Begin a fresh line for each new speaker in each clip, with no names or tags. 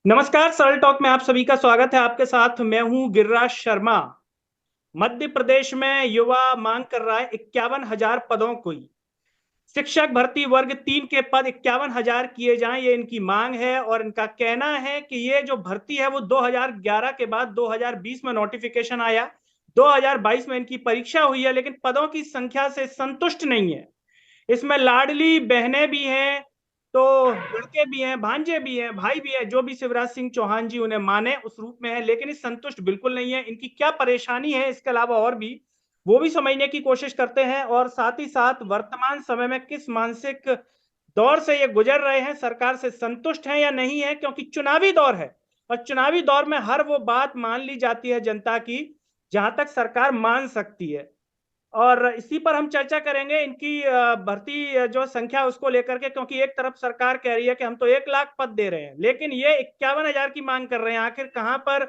नमस्कार, सरल टॉक में आप सभी का स्वागत है। आपके साथ मैं हूं गिरिराज शर्मा। मध्य प्रदेश में युवा मांग कर रहा है 51,000 पदों की। शिक्षक भर्ती वर्ग 3 के पद 51,000 किए जाएं, ये इनकी मांग है। और इनका कहना है कि ये जो भर्ती है वो 2011 के बाद 2020 में नोटिफिकेशन आया, 2022 में इनकी परीक्षा हुई है, लेकिन पदों की संख्या से संतुष्ट नहीं है। इसमें लाडली बहनें भी हैं, तो लड़के भी हैं, भांजे भी हैं, भाई भी हैं, जो भी शिवराज सिंह चौहान जी उन्हें माने उस रूप में है, लेकिन इस संतुष्ट बिल्कुल नहीं है। इनकी क्या परेशानी है, इसके अलावा और भी वो भी समझने की कोशिश करते हैं। और साथ ही साथ वर्तमान समय में किस मानसिक दौर से ये गुजर रहे हैं, सरकार से संतुष्ट हैं या नहीं है, क्योंकि चुनावी दौर है। और चुनावी दौर में हर वो बात मान ली जाती है जनता की जहां तक सरकार मान सकती है। और इसी पर हम चर्चा करेंगे, इनकी भर्ती जो संख्या उसको लेकर के, क्योंकि एक तरफ सरकार कह रही है कि हम तो 1 लाख पद दे रहे हैं, लेकिन ये 51,000 की मांग कर रहे हैं। आखिर कहां पर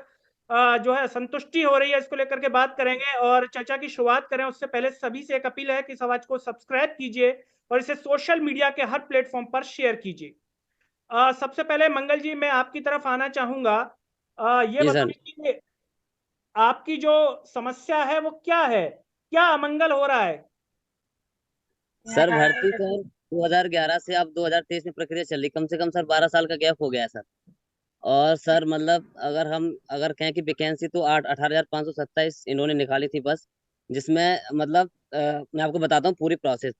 जो है संतुष्टि हो रही है, इसको लेकर के बात करेंगे। और चर्चा की शुरुआत करें उससे पहले सभी से एक अपील है कि इस आवाज को सब्सक्राइब कीजिए और इसे सोशल मीडिया के हर प्लेटफॉर्म पर शेयर कीजिए। सबसे पहले मंगल जी, मैं आपकी तरफ आना चाहूंगा। ये
जी सर।
बताइए कि आपकी जो समस्या है वो क्या है, क्या अमंगल हो रहा है?
सर भर्ती सर 2011 से अब 2023 में प्रक्रिया चल रही, कम से कम सर 12 साल का गैप हो गया है सर। और सर मतलब अगर कहें कि वैकेंसी तो 18,527 इन्होंने निकाली थी बस। जिसमें मतलब मैं आपको बताता हूँ पूरी प्रोसेस।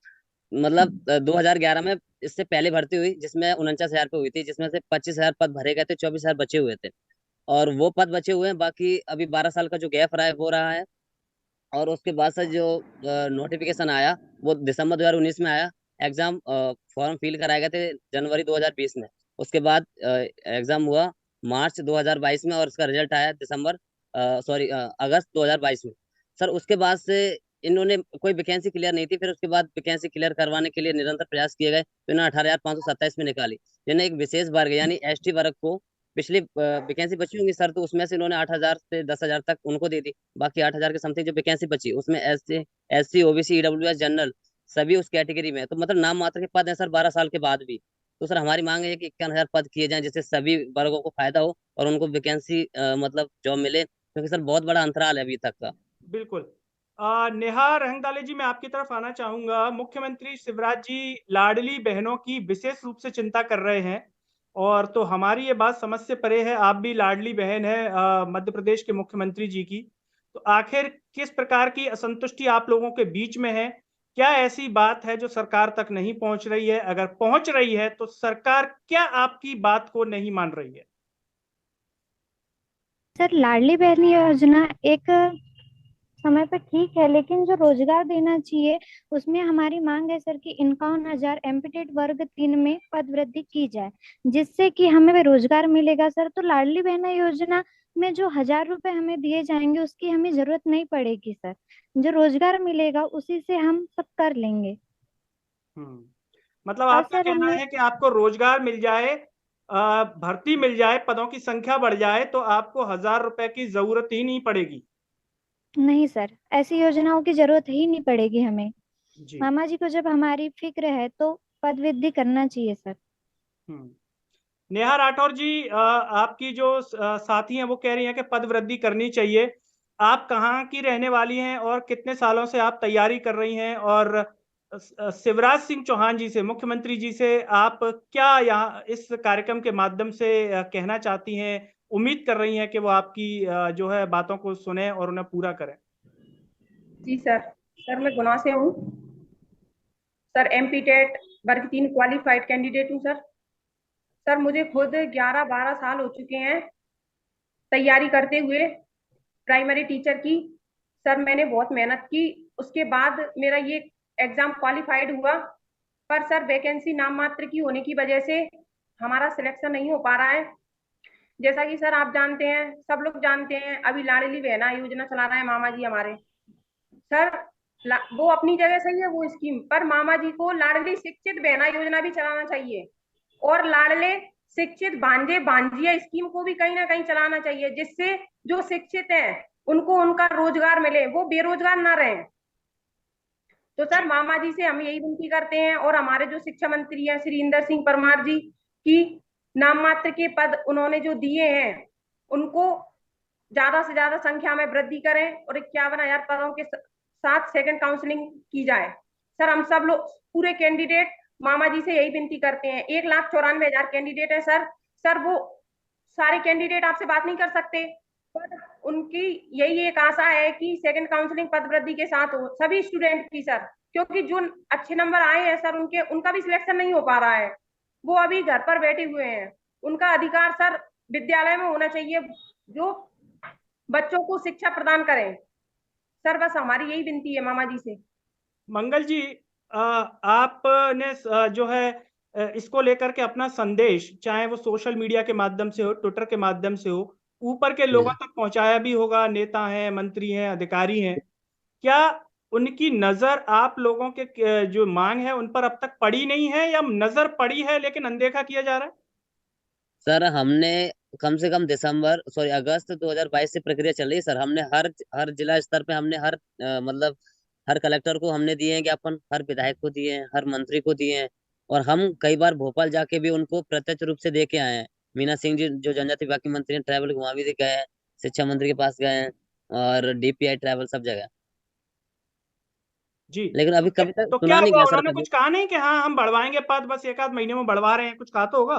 मतलब 2011 में इससे पहले भर्ती हुई जिसमें 49,000 पे हुई थी, जिसमें से 25,000 पद भरे गए थे, 24,000 बचे हुए थे। और वो पद बचे हुए हैं, बाकी अभी 12 साल का जो गैप रहा है वो रहा है। और उसके बाद से जो नोटिफिकेशन आया वो दिसंबर 2019 में आया। एग्जाम फॉर्म फिल कराए गए थे जनवरी 2020 में। उसके बाद एग्जाम हुआ मार्च 2022 में, और उसका रिजल्ट आया दिसंबर सॉरी अगस्त 2022 में। सर उसके बाद से इन्होंने कोई वैकेंसी क्लियर नहीं थी, फिर उसके बाद वैकेंसी क्लियर करवाने के लिए निरंतर प्रयास किए गए, तो इन्होंने 18,527 में निकाली। जिन्हें एक विशेष वर्ग यानी एसटी वर्ग को पिछली वैकेंसी बची होंगी सर, तो उसमें से इन्होंने 8,000 से 10,000 तक उनको दे दी। बाकी 8,000 के समथिंग जो वैकेंसी बची उसमें S C OBC EWS general सभी उस कैटेगरी में है। तो मतलब नाम मात्र के पद है सर 12 साल के बाद भी। तो सर हमारी मांग है कि 51,000 पद किए जाएं, जिससे सभी वर्गों को फायदा हो और उनको वैकेंसी मतलब जॉब मिले, क्योंकि सर बहुत बड़ा अंतराल है अभी तक का।
बिल्कुल। नेहा रहंगडाले जी, मैं आपकी तरफ आना चाहूंगा। मुख्यमंत्री शिवराज जी लाडली बहनों की विशेष रूप से चिंता कर रहे हैं, और तो हमारी ये बात समझ से परे है। आप भी लाडली बहन है मध्य प्रदेश के मुख्यमंत्री जी की। तो आखिर किस प्रकार की असंतुष्टि आप लोगों के बीच में है? क्या ऐसी बात है जो सरकार तक नहीं पहुंच रही है? अगर पहुंच रही है तो सरकार क्या आपकी बात को नहीं मान रही है?
सर लाडली बहन योजना एक समय पर ठीक है, लेकिन जो रोजगार देना चाहिए उसमें हमारी मांग है सर कि 51,000 एम्प्लॉयड वर्ग 3 में पद वृद्धि की जाए, जिससे कि हमें रोजगार मिलेगा सर। तो लाडली बहना योजना में जो 1,000 रुपए हमें दिए जाएंगे उसकी हमें जरूरत नहीं पड़ेगी सर। जो रोजगार मिलेगा उसी से हम सब कर लेंगे।
मतलब
और
आपका
सर
कहना
हमने
है कि आपको रोजगार मिल जाए, भर्ती मिल जाए, पदों की संख्या बढ़ जाए, तो आपको 1,000 रुपए की जरूरत ही नहीं पड़ेगी।
नहीं सर, ऐसी योजनाओं की जरूरत ही नहीं पड़ेगी हमें।
जी।
मामा जी को जब हमारी फिक्र है तो पद वृद्धि करना चाहिए सर।
हम्म। नेहा राठौर जी, आपकी जो साथी हैं वो कह रही हैं कि पद वृद्धि करनी चाहिए। आप कहाँ की रहने वाली हैं और कितने सालों से आप तैयारी कर रही हैं? और शिवराज सिंह चौहान जी से, मुख्यमंत्री जी से, आप क्या यहाँ इस कार्यक्रम के माध्यम से कहना चाहती हैं, उम्मीद कर रही हैं कि वो आपकी जो है बातों को सुने और उन्हें पूरा करें?
जी सर। सर मैं गुना से हूँ। सर एमपी टेट वर्ग 3 क्वालिफाइड कैंडिडेट हूँ सर। सर मुझे खुद 11-12 साल हो चुके हैं तैयारी करते हुए प्राइमरी टीचर की। सर मैंने बहुत मेहनत की, उसके बाद मेरा ये एग्जाम क्वालिफाइड हुआ। पर सर वैकेंसी नाम मात्र की होने की वजह से हमारा सिलेक्शन नहीं हो पा रहा है। जैसा कि सर आप जानते हैं, सब लोग जानते हैं, अभी लाडली बहना योजना चला रहे हैं मामा जी हमारे। सर वो अपनी जगह सही है वो स्कीम, पर मामा जी को लाडली शिक्षित बहना योजना भी चलाना चाहिए। और लाडले शिक्षित भांजे भांजिया स्कीम को भी कहीं ना कहीं चलाना चाहिए, जिससे जो शिक्षित हैं उनको उनका रोजगार मिले, वो बेरोजगार ना रहे। तो सर मामा जी से हम यही विनती करते हैं, और हमारे जो शिक्षा मंत्री हैं श्री इंदर सिंह परमार जी की, नाम मात्र के पद उन्होंने जो दिए हैं उनको ज्यादा से ज्यादा संख्या में वृद्धि करें और 51,000 पदों के साथ सेकंड काउंसलिंग की जाए। सर हम सब लोग पूरे कैंडिडेट मामा जी से यही विनती करते हैं। 1,94,000 कैंडिडेट है सर। सर वो सारे कैंडिडेट आपसे बात नहीं कर सकते, पर उनकी यही एक आशा है कि सेकंड काउंसलिंग पद वृद्धि के साथ हो सभी स्टूडेंट की सर, क्योंकि जो अच्छे नंबर आए हैं सर उनका भी सिलेक्शन नहीं हो पा रहा है, वो अभी घर पर बैठे हुए हैं। उनका अधिकार सर विद्यालय में होना चाहिए जो बच्चों को शिक्षा प्रदान करें। सर बस हमारी यही विनती है मामा जी से।
मंगल जी, आपने जो है इसको लेकर के अपना संदेश, चाहे वो सोशल मीडिया के माध्यम से हो, ट्विटर के माध्यम से हो, ऊपर के लोगों तक पहुंचाया भी होगा। नेता हैं, मंत्री हैं, अधिकारी हैं, क्या उनकी नजर आप लोगों के जो मांग है उन पर अब तक पड़ी नहीं है, या नजर पड़ी है लेकिन अनदेखा किया जा रहा है?
सर हमने कम से कम अगस्त 2022 से प्रक्रिया चल रही है सर। हमने हर हर जिला स्तर पे हमने मतलब हर कलेक्टर को हमने दिए हैं ज्ञापन, हर विधायक को दिए हैं, हर मंत्री को दिए हैं, और हम कई बार भोपाल जाके भी उनको प्रत्यक्ष रूप से दे के आए हैं। मीना सिंह जी जो जनजाति विभाग की मंत्री हैं, ट्रैवल वहां भी गए हैं, शिक्षा मंत्री के पास गए हैं, और DPI ट्रैवल सब जगह,
जी।
लेकिन अभी कभी तक
तो क्या
सुना नहीं
हुआ,
गया सर
उन्होंने
कभी।
कुछ कहा नहीं कि हाँ हम बढ़वाएंगे पद, बस एक आध महीने में बढ़वा रहे हैं, कुछ कहा तो होगा?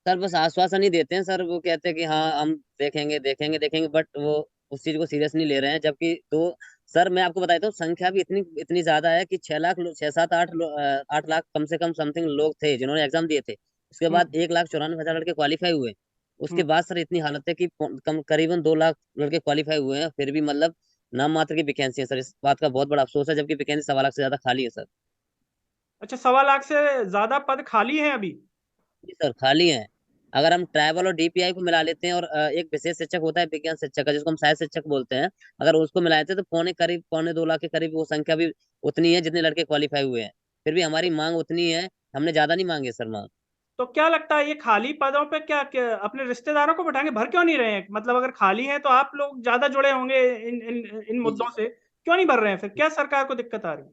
सर बस आश्वासन ही देते हैं सर। वो कहते हैं कि हाँ हम देखेंगे देखेंगे देखेंगे, बट वो उस चीज को सीरियस नहीं ले रहे हैं। जबकि तो सर मैं आपको बताता हूँ, संख्या भी इतनी इतनी ज्यादा है कि 6 लाख 6 7 8 8 लाख कम से कम समथिंग लोग थे जिन्होंने एग्जाम दिए थे। उसके
हम्म।
बाद 1,94,000 लड़के क्वालिफाई हुए। उसके
हम्म।
बाद सर इतनी हालत है कि करीबन 2 लाख लड़के क्वालिफाई हुए हैं, फिर भी मतलब नाम मात्र की वैकेंसी है सर। इस बात का बहुत बड़ा अफसोस है, जबकि वैकेंसी 1.25 लाख से ज्यादा खाली है सर।
अच्छा, 1.25 लाख से ज्यादा पद खाली हैं अभी?
जी सर खाली है। अगर हम ट्राइबल और DPI को मिला लेते हैं, और एक विशेष शिक्षक होता है विज्ञान शिक्षक का, जिसको हम सहायक शिक्षक बोलते हैं, अगर उसको मिला लेते हैं तो पौने 2 लाख के करीब वो संख्या भी उतनी है जितने लड़के क्वालिफाई हुए हैं। फिर भी हमारी मांग उतनी है, हमने ज्यादा नहीं मांगे सर मांग।
तो क्या लगता है ये खाली पदों पे क्या अपने रिश्तेदारों को बैठाएंगे, भर क्यों नहीं रहे हैं? मतलब अगर खाली है तो आप लोग ज्यादा जुड़े होंगे इन
जी जी
मुद्दों से, क्यों नहीं भर रहे हैं? फिर क्या सरकार को दिक्कत आ रही है?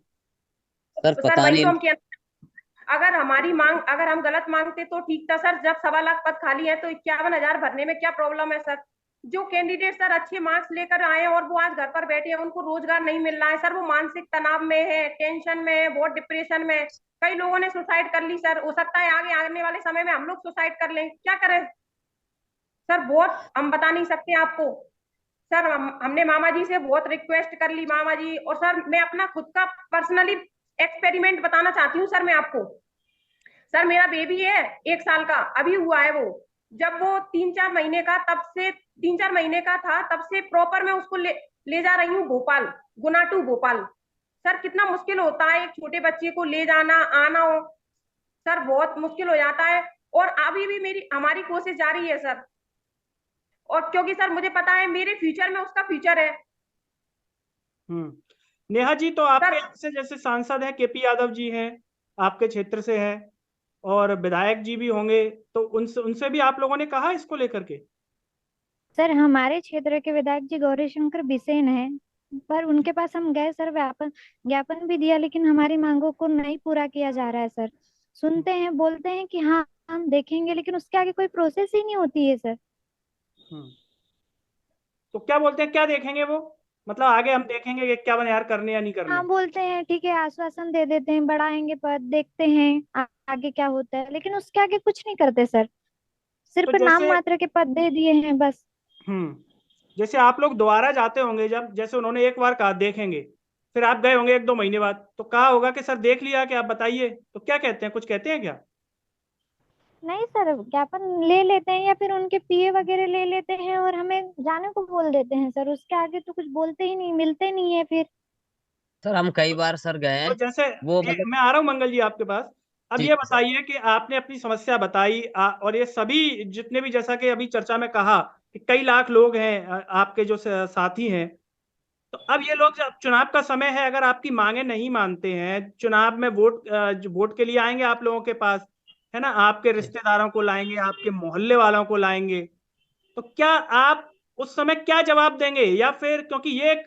सर
तो सर
पता
वही तो
नहीं।
हम अगर हमारी मांग अगर हम गलत मांगते तो ठीक था सर। जब 1.25 लाख पद खाली है तो 51,000 भरने में क्या प्रॉब्लम है सर? जो कैंडिडेट सर अच्छे मार्क्स लेकर आए हैं और वो आज घर पर बैठे हैं, उनको रोजगार नहीं मिल रहा है सर। वो मानसिक तनाव में है, टेंशन में है, बहुत डिप्रेशन में है। कई लोगों ने सुसाइड कर ली सर। हो सकता है आगे आने वाले समय में हम लोग सुसाइड कर लें, क्या करें सर? बहुत हम बता नहीं सकते आपको सर। हमने मामा जी से बहुत रिक्वेस्ट कर ली मामा जी। और सर मैं अपना खुद का पर्सनली एक्सपेरिमेंट बताना चाहती हूँ सर मैं आपको। सर मेरा बेबी है 1 साल का, अभी हुआ है वो। जब वो 3-4 महीने का तब से 3-4 महीने का था तब से प्रॉपर मैं उसको ले जा रही हूँ भोपाल, गुना टू भोपाल। सर कितना मुश्किल होता है एक छोटे बच्चे को ले जाना आना हो सर, बहुत मुश्किल हो जाता है। और अभी भी हमारी कोशिश जारी है सर। और क्योंकि सर मुझे पता है मेरे फ्यूचर में उसका फ्यूचर है
नेहा जी, तो आपके
सर।
यहाँ से जैसे सांसद हैं KP यादव जी हैं, आपके क्षेत्र से हैं, और विधायक जी भी होंगे, तो उनसे उनसे भी आप लोगों ने कहा इसको लेकर के?
सर हमारे क्षेत्र के विधायक जी गौरी शंकर बिसेन है, पर उनके पास हम गए सर, ज्ञापन ज्ञापन भी दिया, लेकिन हमारी मांगों को नहीं पूरा किया जा रहा है सर। सुनते हैं, बोलते हैं कि हाँ हम देखेंगे, लेकिन उसके आगे कोई प्रोसेस ही नहीं होती है सर।
हम्म। तो क्या बोलते हैं, क्या देखेंगे वो? मतलब आगे हम देखेंगे कि क्या बने यार, करने या नहीं करने?
हाँ बोलते हैं ठीक है, आश्वासन दे देते हैं, बढ़ाएंगे पद, देखते हैं आगे क्या होता है, लेकिन उसके आगे कुछ नहीं करते सर।
तो
सिर्फ नाम
जैसे
मात्र के पद दे दिए हैं बस।
जैसे आप लोग दोबारा जाते होंगे, जब जैसे उन्होंने एक बार कहा देखेंगे, फिर आप गए होंगे 1-2 महीने बाद, तो कहा होगा कि सर देख लिया कि आप बताइए, तो क्या कहते हैं, कुछ कहते हैं क्या?
नहीं सर, ज्ञापन ले लेते हैं या फिर उनके PA वगैरह ले लेते हैं और हमें जाने को बोल देते हैं सर। उसके आगे तो कुछ बोलते ही नहीं, मिलते नहीं है फिर।
सर हम कई बार सर गए
तो
हैं।
जैसे
वो मतलब
मैं आ रहा हूँ मंगल जी आपके पास। अब
जी
ये
सर।
बताइए कि आपने अपनी समस्या बताई, और ये सभी जितने भी, जैसा कि अभी चर्चा में कहा कि कई लाख लोग हैं, आपके जो साथी हैं, तो अब ये लोग, जब चुनाव का समय है, अगर आपकी मांगे नहीं मानते हैं, चुनाव में जो वोट के लिए आएंगे आप लोगों के पास, है ना, आपके रिश्तेदारों को लाएंगे, आपके मोहल्ले वालों को लाएंगे, तो क्या आप उस समय क्या जवाब देंगे? या फिर, क्योंकि ये एक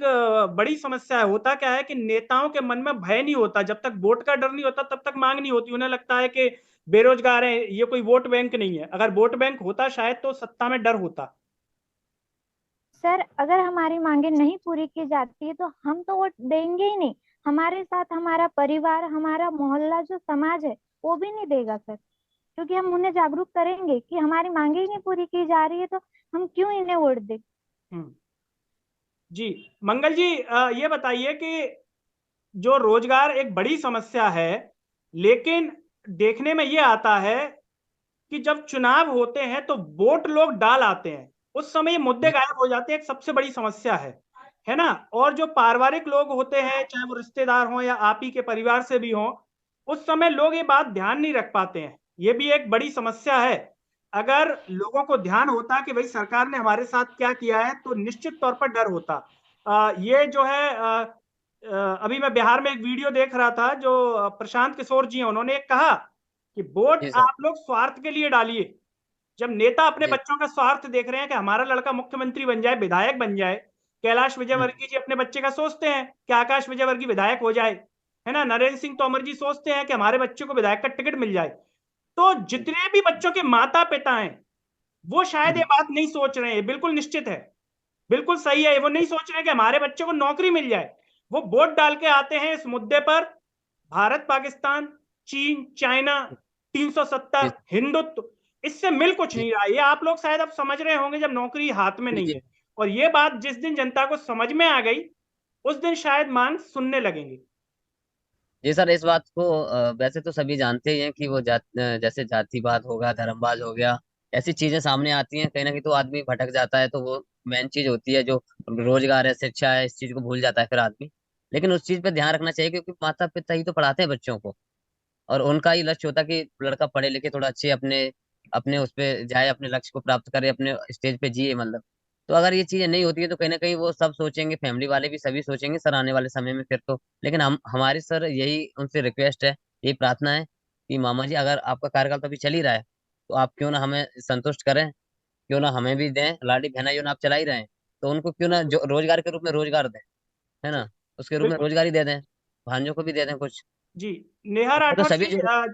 बड़ी समस्या है, होता क्या है कि नेताओं के मन में भय नहीं होता, जब तक वोट का डर नहीं होता तब तक मांग नहीं होती। उन्हें लगता है कि बेरोजगार हैं, ये कोई वोट बैंक नहीं है। अगर वोट बैंक होता शायद तो सत्ता में डर होता।
सर अगर हमारी मांगे नहीं पूरी की जाती है तो हम तो वोट देंगे ही नहीं। हमारे साथ हमारा परिवार, हमारा मोहल्ला, जो समाज है वो भी नहीं देगा सर, क्योंकि हम उन्हें जागरूक करेंगे कि हमारी मांगे ही नहीं पूरी की जा रही है तो हम क्यों इन्हें वोट दें।
जी मंगल जी, ये बताइए कि जो रोजगार एक बड़ी समस्या है, लेकिन देखने में ये आता है कि जब चुनाव होते हैं तो वोट लोग डाल आते हैं, उस समय ये मुद्दे गायब हो जाते हैं। एक सबसे बड़ी समस्या है ना। और जो पारिवारिक लोग होते हैं, चाहे वो रिश्तेदार हों या आप ही के परिवार से भी हों, उस समय लोग ये बात ध्यान नहीं रख पाते हैं। ये भी एक बड़ी समस्या है। अगर लोगों को ध्यान होता कि भाई सरकार ने हमारे साथ क्या किया है तो निश्चित तौर पर डर होता। ये जो है अभी मैं बिहार में एक वीडियो देख रहा था, जो प्रशांत किशोर जी हैं, उन्होंने एक कहा कि वोट
जी सर।
आप लोग स्वार्थ के लिए डालिए। जब नेता अपने
जी।
बच्चों का स्वार्थ देख रहे हैं कि हमारा लड़का मुख्यमंत्री बन जाए, विधायक बन जाए, कैलाश विजयवर्गीय जी अपने बच्चे का सोचते हैं कि आकाश विजयवर्गीय विधायक हो जाए, है ना। नरेंद्र सिंह तोमर जी सोचते हैं कि हमारे बच्चे को विधायक का टिकट मिल जाए। तो जितने भी बच्चों के माता पिता हैं वो शायद ये बात नहीं सोच रहे हैं, बिल्कुल निश्चित है, बिल्कुल सही है, वो नहीं सोच रहे हैं कि हमारे बच्चे को नौकरी मिल जाए। वो वोट डाल के आते हैं इस मुद्दे पर, भारत पाकिस्तान, चीन, चाइना, 370,
जी।
हिंदुत्व, इससे मिल कुछ
जी।
नहीं रहा। ये आप लोग शायद अब समझ रहे होंगे जब नौकरी हाथ में नहीं
जी।
है। और ये बात जिस दिन जनता को समझ में आ गई उस दिन शायद मांग सुनने लगेंगे।
जी सर, इस बात को वैसे तो सभी जानते ही हैं कि वो जैसे जातिवाद होगा, धर्मवाद हो गया, ऐसी चीजें सामने आती हैं कहीं ना कहीं तो आदमी भटक जाता है। तो वो मेन चीज होती है जो रोजगार है, शिक्षा है, इस चीज को भूल जाता है फिर आदमी। लेकिन उस चीज पे ध्यान रखना चाहिए क्योंकि माता पिता ही तो पढ़ाते हैं बच्चों को, और उनका ही लक्ष्य होता है कि लड़का पढ़े लिखे थोड़ा अच्छे अपने अपने उस पे जाए, अपने लक्ष्य को प्राप्त करे, अपने स्टेज पे जिए मतलब। तो अगर ये चीजें नहीं होती है तो कहीं ना कहीं वो सब सोचेंगे, फैमिली वाले भी सभी सोचेंगे सर आने वाले समय में फिर तो। लेकिन हम हमारी सर यही उनसे रिक्वेस्ट है, यही प्रार्थना है कि मामा जी अगर आपका कार्यकाल तो अभी चल ही रहा है तो आप क्यों ना हमें संतुष्ट करें, क्यों ना हमें भी दें। लाडली बहना योजना आप चला ही रहे हैं तो उनको क्यों ना जो रोजगार के रूप में रोजगार दें, है
जी
ना, उसके रूप में
बिल्कुल।
रोजगार ही दे दें, भांजों को भी दे दें कुछ।
जी नेहा
उसमें तो
राठौर
सभी
जी,
जो।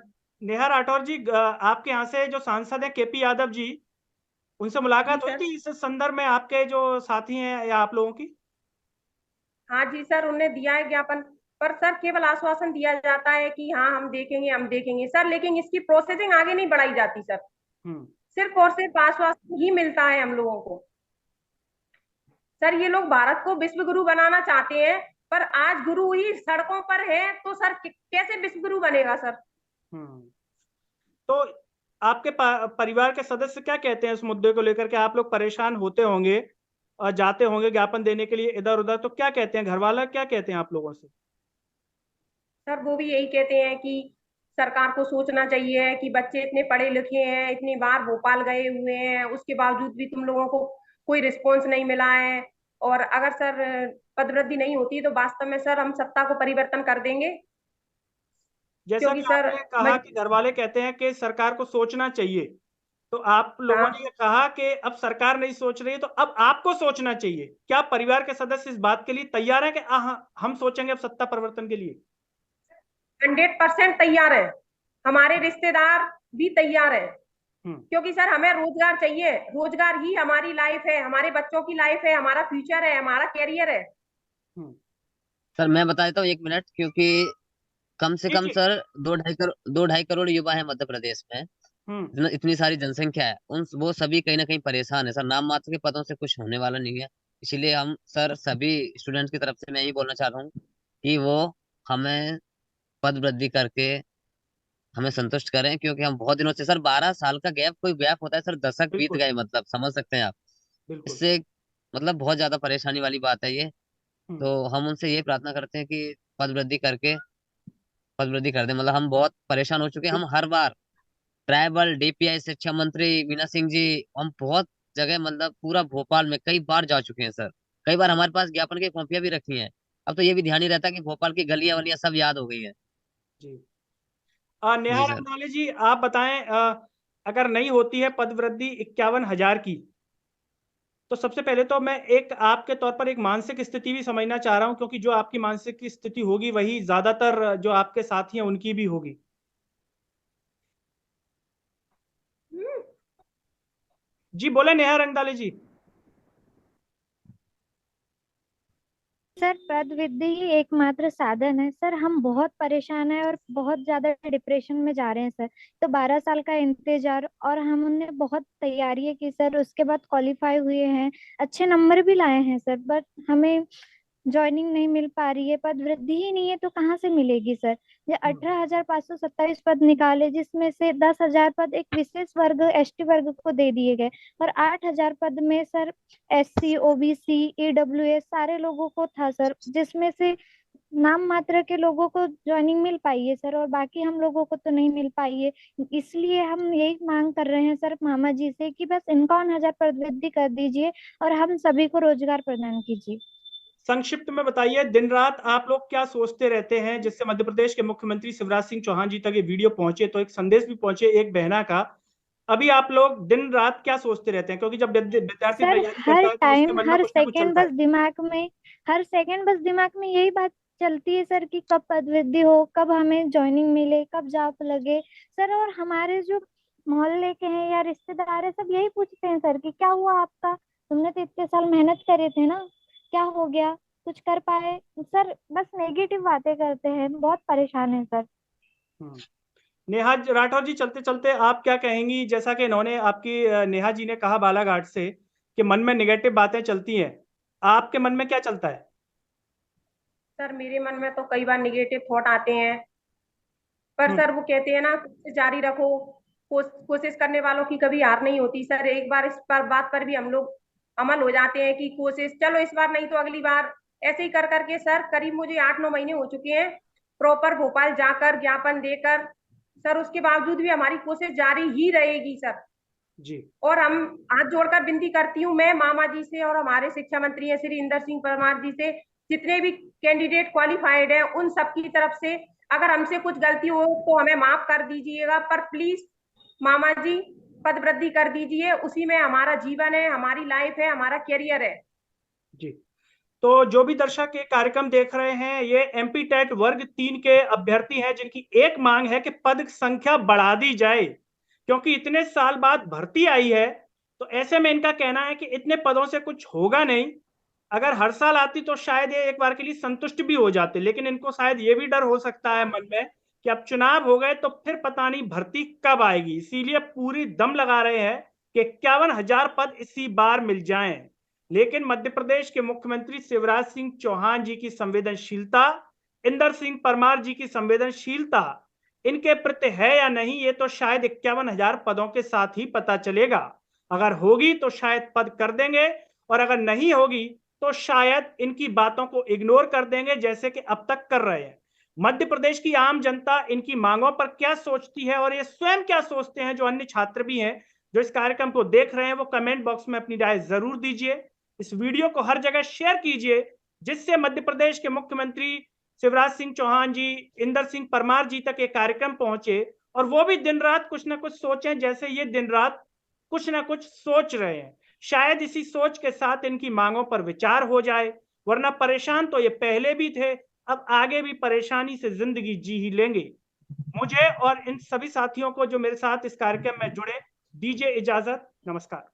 नेहा राठौर जी, आपके यहाँ से जो सांसद है केपी यादव जी, उनसे
जी
मुलाकात हुई
सर।
थी इस संदर्भ में, आपके जो साथी हैं या आप लोगों की?
हाँ जी सर, उनने दिया है ज्ञापन। पर सर केवल आश्वासन दिया जाता है कि हाँ हम देखेंगे सर, लेकिन इसकी प्रोसेसिंग आगे नहीं बढ़ाई जाती सर।
हम्म।
सिर्फ और सिर्फ आश्वासन ही मिलता है हम लोगों को। सर ये लोग भारत को विश्व गुरु बनाना चाहते हैं, पर आज गुरु ही सड़कों पर है तो सर कैसे विश्व गुरु बनेगा सर।
हम्म। तो आपके परिवार के सदस्य क्या कहते हैं इस मुद्दे को लेकर के? आप लोग परेशान होते होंगे और जाते होंगे ज्ञापन देने के लिए इधर उधर, तो क्या कहते हैं घर वाला, क्या कहते हैं आप लोगों से?
सर वो भी यही कहते हैं कि सरकार को सोचना चाहिए कि बच्चे इतने पढ़े लिखे हैं, इतनी बार भोपाल गए हुए हैं, उसके बावजूद भी तुम लोगों को कोई रिस्पॉन्स नहीं मिला है। और अगर सर पदवृद्धि नहीं होती तो वास्तव में सर हम सत्ता को परिवर्तन कर देंगे।
जैसा
क्योंकि
कि
सर
आपने कहा कि घर वाले कहते हैं कि सरकार को सोचना चाहिए, तो आप लोगों
हाँ
ने ये कहा कि अब सरकार नहीं सोच रही है तो अब आपको सोचना चाहिए। क्या परिवार के सदस्य इस बात के लिए तैयार हैं कि हम सोचेंगे अब सत्ता परिवर्तन के लिए?
100% तैयार है। हमारे रिश्तेदार भी तैयार है।
हम्म।
क्योंकि सर हमें रोजगार चाहिए, रोजगार ही हमारी लाइफ है, हमारे बच्चों की लाइफ है, हमारा फ्यूचर है, हमारा कैरियर है।
हम्म।
सर मैं बता देता हूँ 1 मिनट, क्योंकि कम से
जी
कम
जी।
सर 2-2.5 करोड़ युवा है मध्य प्रदेश में।
हम्म।
इतनी सारी जनसंख्या है, उन वो सभी कहीं ना कहीं परेशान है सर। नाम मात्र के पदों से कुछ होने वाला नहीं है। इसीलिए हम सर सभी स्टूडेंट्स की तरफ से मैं यही बोलना चाह रहा हूँ कि वो हमें पद वृद्धि करके हमें संतुष्ट करें, क्योंकि हम बहुत दिनों से सर 12 साल का गैप, कोई गैप होता है सर, दशक बीत
बिल्कुल
गए मतलब, समझ सकते हैं आप।
बिल्कुल।
इससे मतलब बहुत ज्यादा परेशानी वाली बात है ये।
हम्म।
तो हम उनसे ये प्रार्थना करते हैं कि पद वृद्धि करके पद वृद्धि कर दे। मतलब हम बहुत परेशान हो चुके हैं, हम हर बार ट्राइबल डीपीआई शिक्षा मंत्री मीना सिंह जी, हम बहुत जगह मतलब पूरा भोपाल में कई बार जा चुके हैं सर। कई बार हमारे पास ज्ञापन की कॉपियां भी रखी हैं। अब तो ये भी ध्यान ही रहता है कि भोपाल की गलियां वलियां सब याद हो गई है।
जी नेहा
जी सर।
रंगनाले जी, आप बताएं, अगर नहीं होती है पद वृद्धि 51,000 की, तो सबसे पहले तो मैं एक आपके तौर पर एक मानसिक स्थिति भी समझना चाह रहा हूं, क्योंकि जो आपकी मानसिक स्थिति होगी वही ज्यादातर जो आपके साथी हैं उनकी भी होगी। जी बोले नेहा रंगदाले जी।
सर पद वृद्धि ही एकमात्र साधन है सर। हम बहुत परेशान हैं और बहुत ज्यादा डिप्रेशन में जा रहे हैं सर। तो 12 साल का इंतजार, और हमने बहुत तैयारी की सर, उसके बाद क्वालिफाई हुए हैं, अच्छे नंबर भी लाए हैं सर, बट हमें ज्वाइनिंग नहीं मिल पा रही है। पद वृद्धि ही नहीं है तो कहाँ से मिलेगी सर। ये 18,527 पद निकाले, जिसमें से 10,000 पद एक विशेष वर्ग एसटी वर्ग को दे दिए गए, और 8,000 पद में सर एससी ओबीसी ईडब्ल्यूएस सारे लोगों को था सर, जिसमें से नाम मात्र के लोगों को ज्वाइनिंग मिल पाई है सर, और बाकी हम लोगों को तो नहीं मिल पाई है। इसलिए हम यही मांग कर रहे हैं सर मामा जी से कि बस 51,000 पद वृद्धि कर दीजिए और हम सभी को रोजगार प्रदान कीजिए।
संक्षिप्त में बताइए, दिन रात आप लोग क्या सोचते रहते हैं जिससे मध्य प्रदेश के मुख्यमंत्री शिवराज सिंह चौहान जी तक ये वीडियो पहुंचे, तो एक संदेश भी पहुंचे एक बहना का। अभी आप लोग दिन रात क्या सोचते रहते हैं, क्योंकि जब विद्यार्थी
सर
तैयारी करता है तो उसके मन में
हर
कुछ ना कुछ
सेकंड
चलता है।
हर सेकंड बस दिमाग में यही बात चलती है सर कि कब पद वृद्धि हो, कब हमें ज्वाइनिंग मिले, कब जॉब लगे सर। और हमारे जो मोहल्ले के हैं या रिश्तेदार है, सब यही पूछते हैं सर कि क्या हुआ आपका, तुमने तो इतने साल मेहनत करे थे ना, क्या हो गया, कुछ कर पाए सर। बस नेगेटिव बातें करते हैं, बहुत परेशान है सर।
नेहा राठौर जी, चलते चलते आप क्या कहेंगी, जैसा कि इन्होंने आपकी नेहा जी ने कहा बालाघाट से कि मन में नेगेटिव बातें चलती हैं, आपके मन में क्या चलता है?
सर मेरे मन में तो कई बार निगेटिव थॉट आते हैं, पर सर वो कहते हैं ना, कोशिश जारी रखो, कोशिश करने वालों की कभी हार नहीं होती सर। एक बार इस पर बात पर भी हम लोग अमल हो जाते हैं कि कोशिश, चलो इस बार नहीं तो अगली बार, ऐसे ही कर करके सर करीब मुझे 8-9 महीने हो चुके हैं प्रॉपर भोपाल जाकर ज्ञापन देकर सर। उसके बावजूद भी हमारी कोशिश जारी ही रहेगी सर।
जी।
और हम हाथ जोड़कर विनती करती हूँ मैं मामा जी से और हमारे शिक्षा मंत्री हैं श्री इंदर सिंह परमार जी से, जितने भी कैंडिडेट क्वालिफाइड हैं उन सबकी तरफ से, अगर हमसे कुछ गलती हो तो हमें माफ कर दीजिएगा, पर प्लीज मामा जी पद वृद्धि कर दीजिए। उसी में हमारा जीवन है, हमारी लाइफ है, हमारा करियर है।
जी। तो जो भी दर्शक ये कार्यक्रम देख रहे हैं, ये एमपी टेट वर्ग 3 के अभ्यर्थी हैं जिनकी एक मांग है कि पद संख्या बढ़ा दी जाए, क्योंकि इतने साल बाद भर्ती आई है। तो ऐसे में इनका कहना है कि इतने पदों से कुछ होगा नहीं, अगर हर साल आती तो शायद ये एक बार के लिए संतुष्ट भी हो जाते, लेकिन इनको शायद ये भी डर हो सकता है मन में कि अब चुनाव हो गए तो फिर पता नहीं भर्ती कब आएगी, इसीलिए पूरी दम लगा रहे हैं कि 51,000 पद इसी बार मिल जाएं। लेकिन मध्य प्रदेश के मुख्यमंत्री शिवराज सिंह चौहान जी की संवेदनशीलता, इंदर सिंह परमार जी की संवेदनशीलता इनके प्रति है या नहीं, ये तो शायद 51,000 पदों के साथ ही पता चलेगा। अगर होगी तो शायद पद कर देंगे, और अगर नहीं होगी तो शायद इनकी बातों को इग्नोर कर देंगे, जैसे कि अब तक कर रहे हैं। मध्य प्रदेश की आम जनता इनकी मांगों पर क्या सोचती है और ये स्वयं क्या सोचते हैं, जो अन्य छात्र भी हैं जो इस कार्यक्रम को देख रहे हैं, वो कमेंट बॉक्स में अपनी राय जरूर दीजिए। इस वीडियो को हर जगह शेयर कीजिए, जिससे मध्य प्रदेश के मुख्यमंत्री शिवराज सिंह चौहान जी, इंदर सिंह परमार जी तक ये कार्यक्रम पहुंचे, और वो भी दिन रात कुछ ना कुछ सोचें, जैसे ये दिन रात कुछ ना कुछ सोच रहे हैं। शायद इसी सोच के साथ इनकी मांगों पर विचार हो जाए, वरना परेशान तो ये पहले भी थे, अब आगे भी परेशानी से जिंदगी जी ही लेंगे। मुझे और इन सभी साथियों को जो मेरे साथ इस कार्यक्रम में जुड़े, दीजिए इजाजत। नमस्कार।